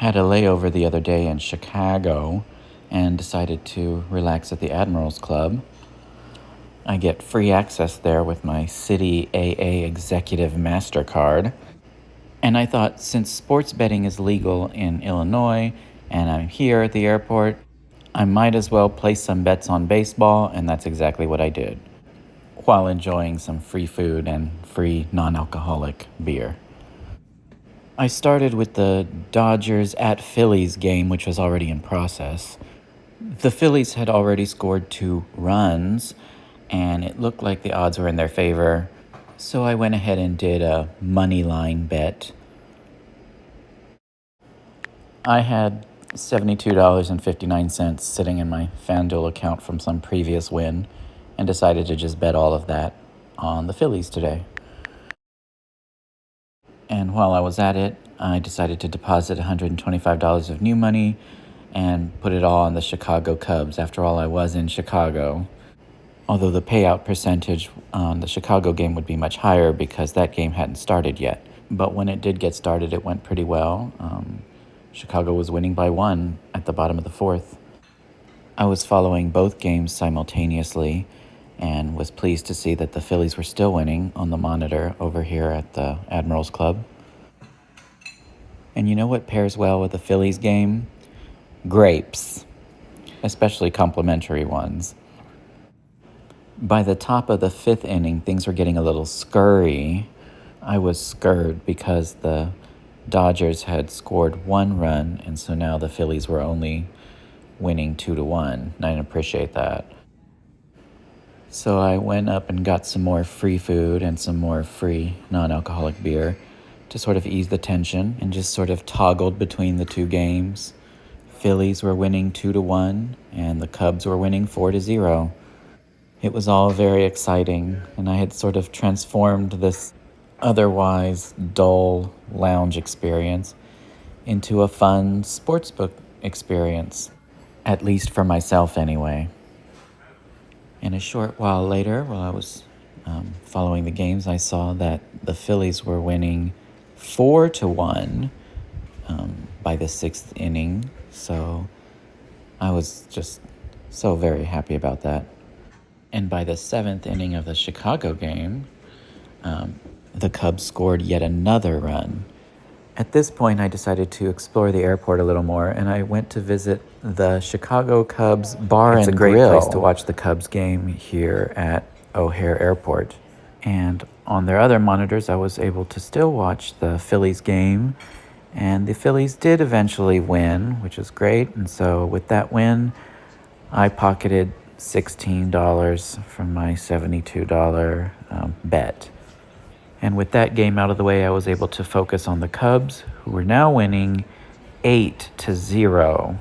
Had a layover the other day in Chicago and decided to relax at the Admirals Club. I get free access there with my City AA Executive MasterCard. And I thought, since sports betting is legal in Illinois and I'm here at the airport, I might as well place some bets on baseball, and that's exactly what I did, while enjoying some free food and free non-alcoholic beer. I started with the Dodgers at Phillies game, which was already in process. The Phillies had already scored 2 runs, and it looked like the odds were in their favor, so I went ahead and did a money line bet. I had $72.59 sitting in my FanDuel account from some previous win, and decided to just bet all of that on the Phillies today. And while I was at it, I decided to deposit $125 of new money and put it all on the Chicago Cubs. After all, I was in Chicago. Although the payout percentage on the Chicago game would be much higher because that game hadn't started yet. But when it did get started, it went pretty well. Chicago was winning by 1 at the bottom of the 4th. I was following both games simultaneously and was pleased to see that the Phillies were still winning on the monitor over here at the Admirals Club. And you know what pairs well with a Phillies game? Grapes, especially complimentary ones. By the top of the 5th inning, things were getting a little scurry. I was scared because the Dodgers had scored 1 run, and so now the Phillies were only winning 2-1, and I didn't appreciate that. So I went up and got some more free food and some more free non-alcoholic beer to sort of ease the tension, and just sort of toggled between the 2 games. Phillies were winning 2-1 and the Cubs were winning 4-0. It was all very exciting, and I had sort of transformed this otherwise dull lounge experience into a fun sportsbook experience, at least for myself anyway. And a short while later, while I was following the games, I saw that the Phillies were winning 4-1 by the 6th inning. So I was just so very happy about that. And by the 7th inning of the Chicago game, the Cubs scored yet another run. At this point, I decided to explore the airport a little more, and I went to visit the Chicago Cubs Bar and Grill. It's a great place to watch the Cubs game here at O'Hare Airport. And on their other monitors, I was able to still watch the Phillies game, and the Phillies did eventually win, which is great. And so with that win, I pocketed $16 from my $72 bet. And with that game out of the way, I was able to focus on the Cubs, who were now winning 8-0.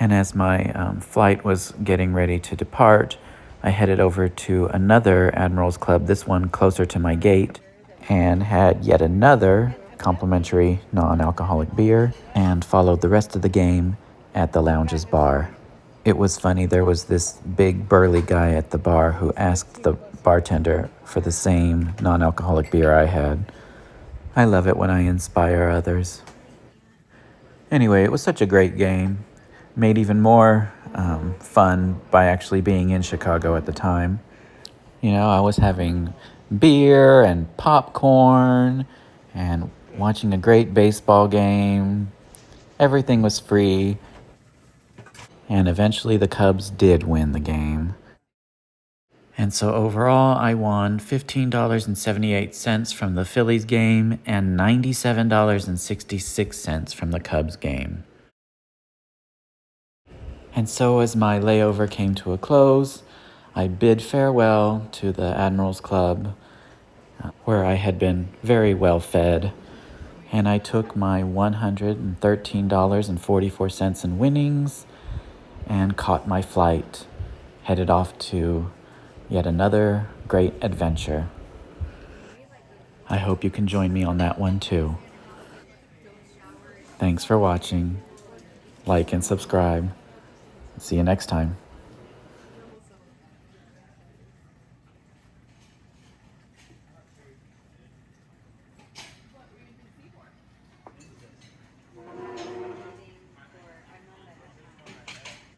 And as my flight was getting ready to depart, I headed over to another Admirals Club, this one closer to my gate, and had yet another complimentary non-alcoholic beer, and followed the rest of the game at the lounge's bar. It was funny, there was this big burly guy at the bar who asked the bartender for the same non-alcoholic beer I had. I love it when I inspire others. Anyway, it was such a great game. Made even more fun by actually being in Chicago at the time. You know, I was having beer and popcorn and watching a great baseball game. Everything was free. And eventually the Cubs did win the game. And so overall, I won $15.78 from the Phillies game and $97.66 from the Cubs game. And so as my layover came to a close, I bid farewell to the Admirals Club, where I had been very well fed, and I took my $113.44 in winnings and caught my flight, headed off to yet another great adventure. I hope you can join me on that one too. Thanks for watching. Like and subscribe. See you next time.